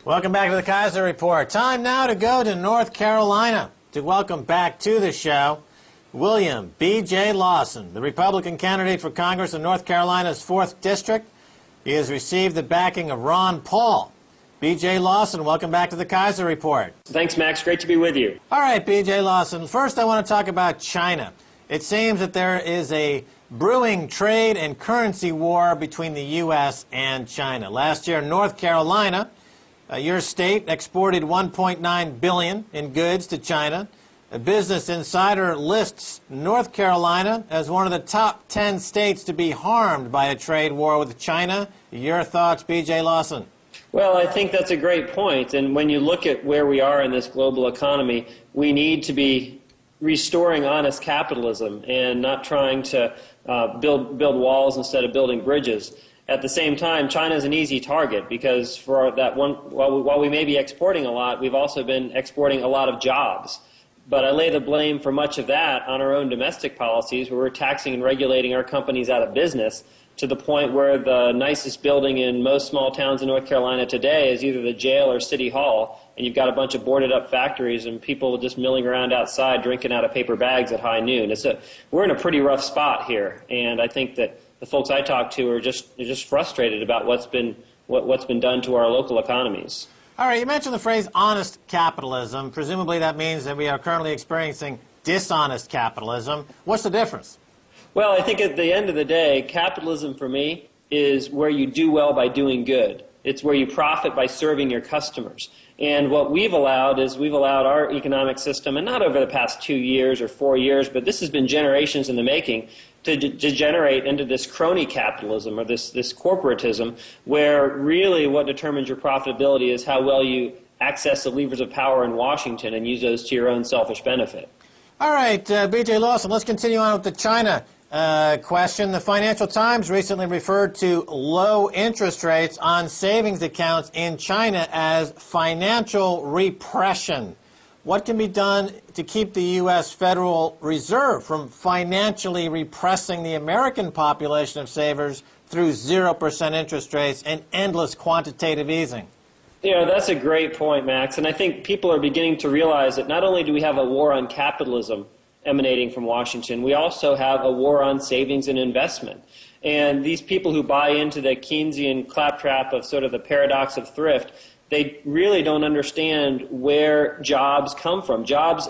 Welcome back to the Kaiser Report. Time now to go to North Carolina to welcome back to the show William B.J. Lawson, the Republican candidate for Congress in North Carolina's 4th District. He has received the backing of Ron Paul. B.J. Lawson, welcome back to the Kaiser Report. Thanks, Max. Great to be with you. All right, B.J. Lawson. First, I want to talk about China. It seems that there is a brewing trade and currency war between the U.S. and China. Last year, North Carolina, your state, exported $1.9 billion in goods to China. A Business Insider lists North Carolina as one of the top 10 states to be harmed by a trade war with China. Your thoughts, B.J. Lawson? Well, I think that's a great point. And when you look at where we are in this global economy, we need to be restoring honest capitalism and not trying to build walls instead of building bridges. At the same time, China is an easy target because for that one, while we may be exporting a lot, we've also been exporting a lot of jobs. But I lay the blame for much of that on our own domestic policies, where we're taxing and regulating our companies out of business to the point where the nicest building in most small towns in North Carolina today is either the jail or City Hall, and you've got a bunch of boarded up factories and people just milling around outside drinking out of paper bags at high noon. We're in a pretty rough spot here, and I think that the folks I talk to are just frustrated about what's been done to our local economies. All right, you mentioned the phrase honest capitalism. Presumably that means that we are currently experiencing dishonest capitalism. What's the difference? Well, I think at the end of the day, capitalism for me is where you do well by doing good. It's where you profit by serving your customers. And what we've allowed is we've allowed our economic system, and not over the past 2 years or 4 years, but this has been generations in the making, to degenerate into this crony capitalism or this corporatism, where really what determines your profitability is how well you access the levers of power in Washington and use those to your own selfish benefit. All right, B.J. Lawson, let's continue on with the China question. The Financial Times recently referred to low interest rates on savings accounts in China as financial repression. What can be done to keep the U.S. Federal Reserve from financially repressing the American population of savers through 0% interest rates and endless quantitative easing? You know, that's a great point, Max. And I think people are beginning to realize that not only do we have a war on capitalism emanating from Washington, we also have a war on savings and investment. And these people who buy into the Keynesian claptrap of sort of the paradox of thrift, they really don't understand where jobs come from. Jobs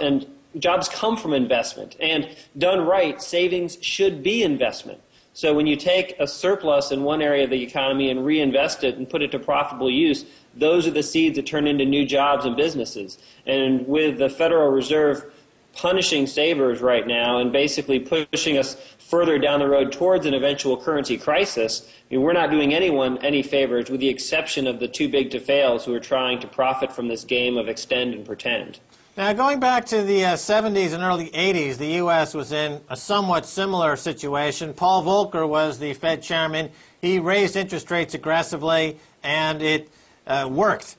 come from investment. And done right, savings should be investment. So when you take a surplus in one area of the economy and reinvest it and put it to profitable use, those are the seeds that turn into new jobs and businesses. And with the Federal Reserve punishing savers right now and basically pushing us further down the road towards an eventual currency crisis, I mean, we're not doing anyone any favors with the exception of the too big to fails who are trying to profit from this game of extend and pretend. Now, going back to the 70s and early 80s, the U.S. was in a somewhat similar situation. Paul Volcker was the Fed chairman. He raised interest rates aggressively, and it worked,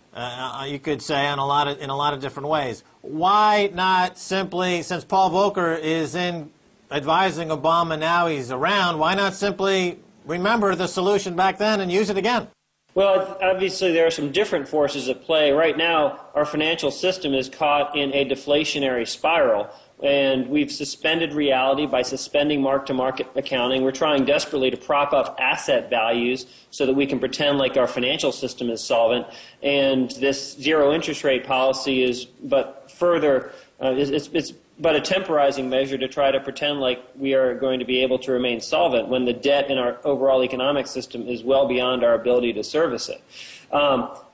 you could say, in a lot of different ways. Why not simply, since Paul Volcker is in advising Obama now he's around, why not simply remember the solution back then and use it again? Well, obviously there are some different forces at play. Right now, our financial system is caught in a deflationary spiral, and we've suspended reality by suspending mark-to-market accounting. We're trying desperately to prop up asset values so that we can pretend like our financial system is solvent, and this zero interest rate policy is but further, it's but a temporizing measure to try to pretend like we are going to be able to remain solvent when the debt in our overall economic system is well beyond our ability to service it.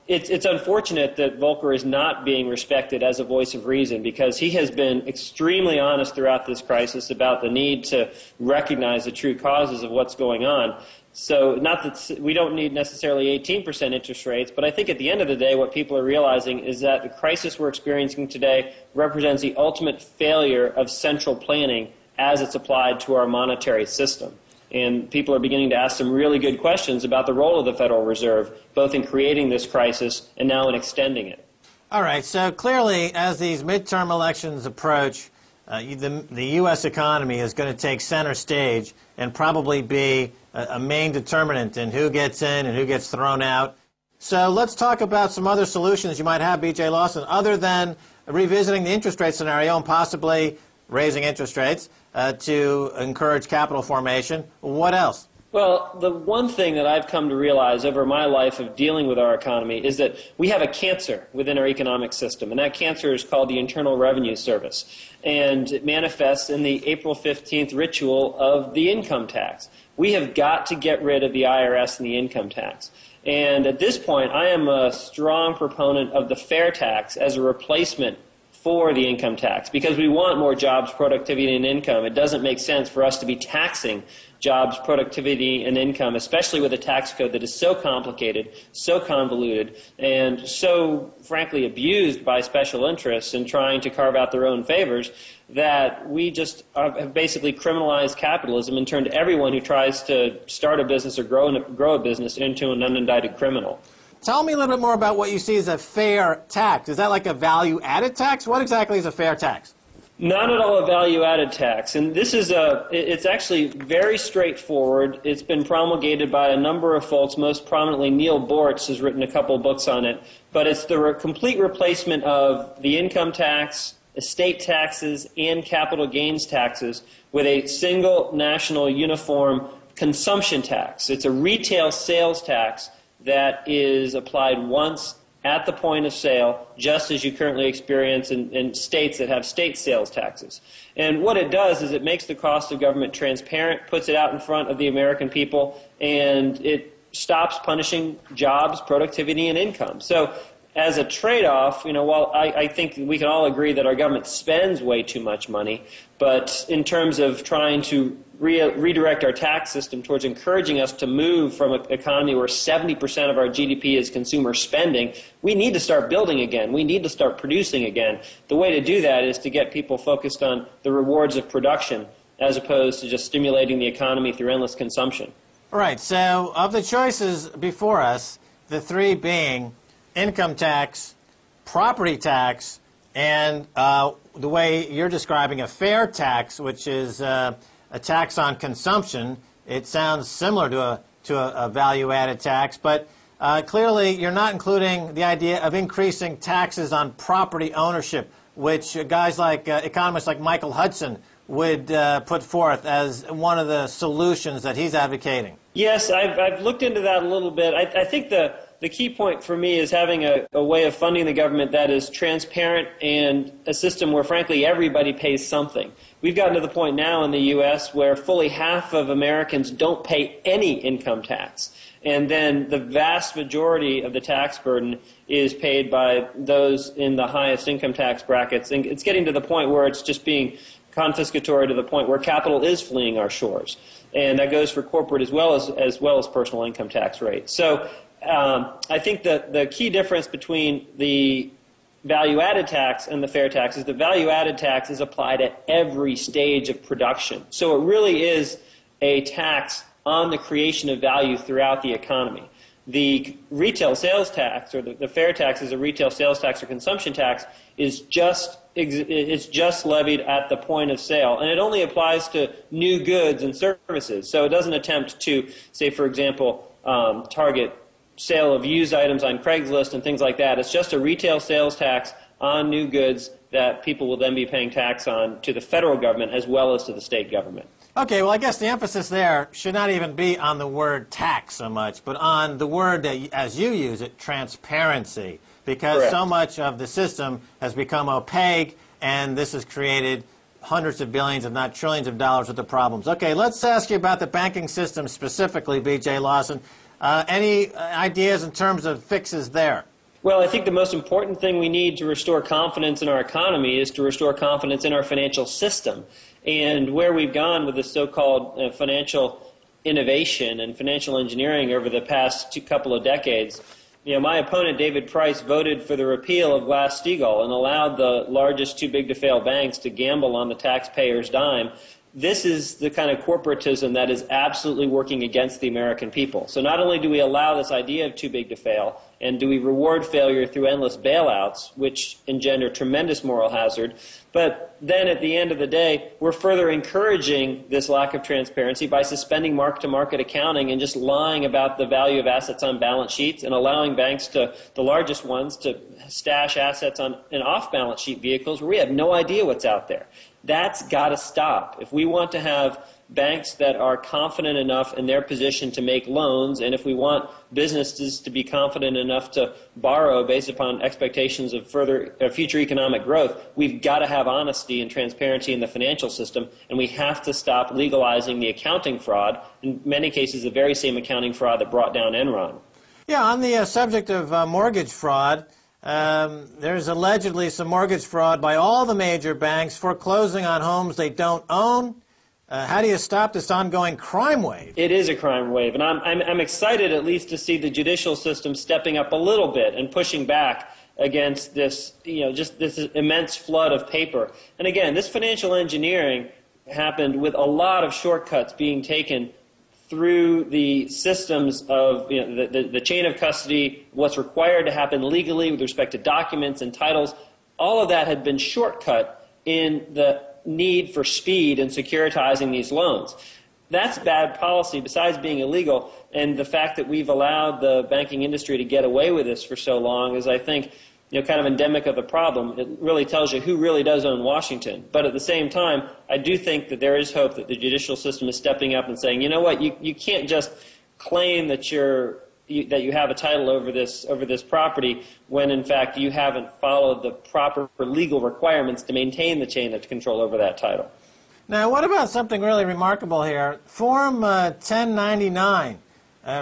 It's unfortunate that Volcker is not being respected as a voice of reason, because he has been extremely honest throughout this crisis about the need to recognize the true causes of what's going on. So not that we don't need necessarily 18% interest rates, but I think at the end of the day what people are realizing is that the crisis we're experiencing today represents the ultimate failure of central planning as it's applied to our monetary system. And people are beginning to ask some really good questions about the role of the Federal Reserve, both in creating this crisis and now in extending it. All right, so clearly as these midterm elections approach, the U.S. economy is going to take center stage and probably be a main determinant in who gets in and who gets thrown out. So let's talk about some other solutions you might have, B.J. Lawson, other than revisiting the interest rate scenario and possibly raising interest rates to encourage capital formation. What else? Well, the one thing that I've come to realize over my life of dealing with our economy is that we have a cancer within our economic system, and that cancer is called the Internal Revenue Service. And it manifests in the April 15th ritual of the income tax. We have got to get rid of the IRS and the income tax. And at this point, I am a strong proponent of the fair tax as a replacement for the income tax, because we want more jobs, productivity, and income. It doesn't make sense for us to be taxing jobs, productivity, and income, especially with a tax code that is so complicated, so convoluted, and so, frankly, abused by special interests in trying to carve out their own favors, that we just have basically criminalized capitalism and turned everyone who tries to start a business or grow a business into an unindicted criminal. Tell me a little bit more about what you see as a fair tax. Is that like a value-added tax? What exactly is a fair tax? Not at all a value-added tax, and this is it's actually very straightforward. It's been promulgated by a number of folks, most prominently Neil Bortz has written a couple of books on it, but it's the complete replacement of the income tax, estate taxes, and capital gains taxes with a single national uniform consumption tax. It's a retail sales tax that is applied once at the point of sale, just as you currently experience in states that have state sales taxes. And what it does is it makes the cost of government transparent, puts it out in front of the American people, and it stops punishing jobs, productivity, and income. So as a trade-off, while I think we can all agree that our government spends way too much money, but in terms of trying to redirect our tax system towards encouraging us to move from an economy where 70% of our GDP is consumer spending, we need to start building again. We need to start producing again. The way to do that is to get people focused on the rewards of production as opposed to just stimulating the economy through endless consumption. All right, so of the choices before us, the three being income tax, property tax, and the way you're describing a fair tax, which is a tax on consumption. It sounds similar to a value-added tax, but clearly you're not including the idea of increasing taxes on property ownership, which guys like economists like Michael Hudson would put forth as one of the solutions that he's advocating. Yes, I've looked into that a little bit. I think the key point for me is having a way of funding the government that is transparent and a system where, frankly, everybody pays something. We've gotten to the point now in the U.S. where fully half of Americans don't pay any income tax. And then the vast majority of the tax burden is paid by those in the highest income tax brackets. And it's getting to the point where it's just being confiscatory to the point where capital is fleeing our shores. And that goes for corporate as well as personal income tax rates. So I think that the key difference between the value-added tax and the fair tax is the value-added tax is applied at every stage of production. So it really is a tax on the creation of value throughout the economy. The retail sales tax, or the fair tax is a retail sales tax or consumption tax, is just levied at the point of sale, and it only applies to new goods and services. So it doesn't attempt to, say, for example, target sale of used items on Craigslist and things like that. It's just a retail sales tax on new goods that people will then be paying tax on to the federal government as well as to the state government. Okay, well, I guess the emphasis there should not even be on the word tax so much, but on the word, as you use it, transparency, because Correct. So much of the system has become opaque, and this has created hundreds of billions, if not trillions of dollars worth of problems. Okay, let's ask you about the banking system specifically, B.J. Lawson. Any ideas in terms of fixes there? Well, I think the most important thing we need to restore confidence in our economy is to restore confidence in our financial system. And where we've gone with the so-called financial innovation and financial engineering over the past couple of decades, my opponent, David Price, voted for the repeal of Glass-Steagall and allowed the largest too-big-to-fail banks to gamble on the taxpayer's dime this is the kind of corporatism that is absolutely working against the American people. So not only do we allow this idea of too big to fail, and do we reward failure through endless bailouts, which engender tremendous moral hazard, but then at the end of the day, we're further encouraging this lack of transparency by suspending mark-to-market accounting and just lying about the value of assets on balance sheets and allowing banks to, the largest ones, to stash assets in off-balance sheet vehicles where we have no idea what's out there. That's got to stop. If we want to have banks that are confident enough in their position to make loans, and if we want businesses to be confident enough to borrow based upon expectations of future economic growth, we've got to have honesty and transparency in the financial system, and we have to stop legalizing the accounting fraud, in many cases the very same accounting fraud that brought down Enron. Yeah, on the subject of mortgage fraud, there's allegedly some mortgage fraud by all the major banks foreclosing on homes they don't own. How do you stop this ongoing crime wave? It is a crime wave, and I'm excited at least to see the judicial system stepping up a little bit and pushing back against this, just this immense flood of paper. And again, this financial engineering happened with a lot of shortcuts being taken through the systems of the chain of custody, what's required to happen legally with respect to documents and titles. All of that had been shortcut in the need for speed in securitizing these loans. That's bad policy besides being illegal, and the fact that we've allowed the banking industry to get away with this for so long is, I think, kind of endemic of the problem. It really tells you who really does own Washington. But at the same time, I do think that there is hope that the judicial system is stepping up and saying, you know what, you can't just claim that you have a title over this property when in fact you haven't followed the proper legal requirements to maintain the chain of control over that title. Now, what about something really remarkable here? Form 1099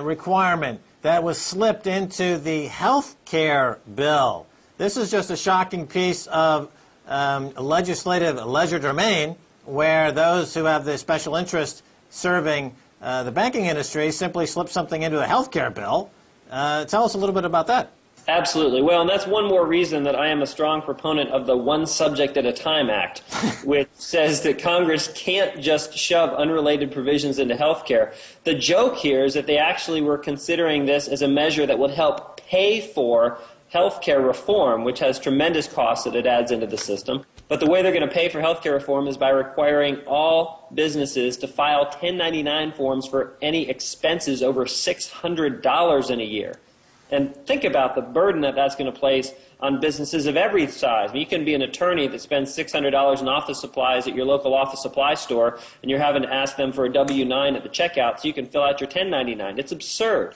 requirement that was slipped into the health care bill. This is just a shocking piece of legislative legerdemain where those who have the special interest serving the banking industry simply slip something into a health care bill. Tell us a little bit about that. Absolutely. Well, and that's one more reason that I am a strong proponent of the One Subject at a Time Act, which says that Congress can't just shove unrelated provisions into health care. The joke here is that they actually were considering this as a measure that would help pay for health care reform, which has tremendous costs that it adds into the system. But the way they're going to pay for health care reform is by requiring all businesses to file 1099 forms for any expenses over $600 in a year. And think about the burden that that's going to place on businesses of every size. I mean, you can be an attorney that spends $600 in office supplies at your local office supply store, and you're having to ask them for a W-9 at the checkout so you can fill out your 1099. It's absurd.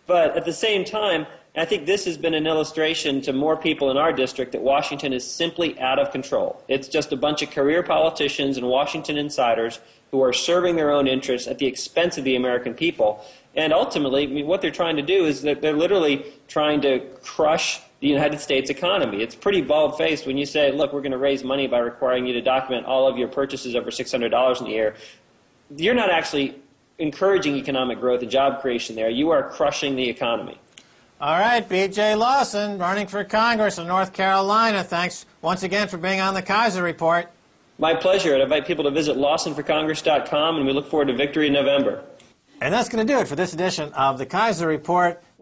But at the same time, I think this has been an illustration to more people in our district that Washington is simply out of control. It's just a bunch of career politicians and Washington insiders who are serving their own interests at the expense of the American people. And ultimately, I mean, what they're trying to do is that they're literally trying to crush the United States economy. It's pretty bald-faced when you say, look, we're going to raise money by requiring you to document all of your purchases over $600 in a year. You're not actually encouraging economic growth and job creation there. You are crushing the economy. All right, B.J. Lawson, running for Congress in North Carolina. Thanks once again for being on the Kaiser Report. My pleasure. I invite people to visit lawsonforcongress.com, and we look forward to victory in November. And that's going to do it for this edition of the Kaiser Report.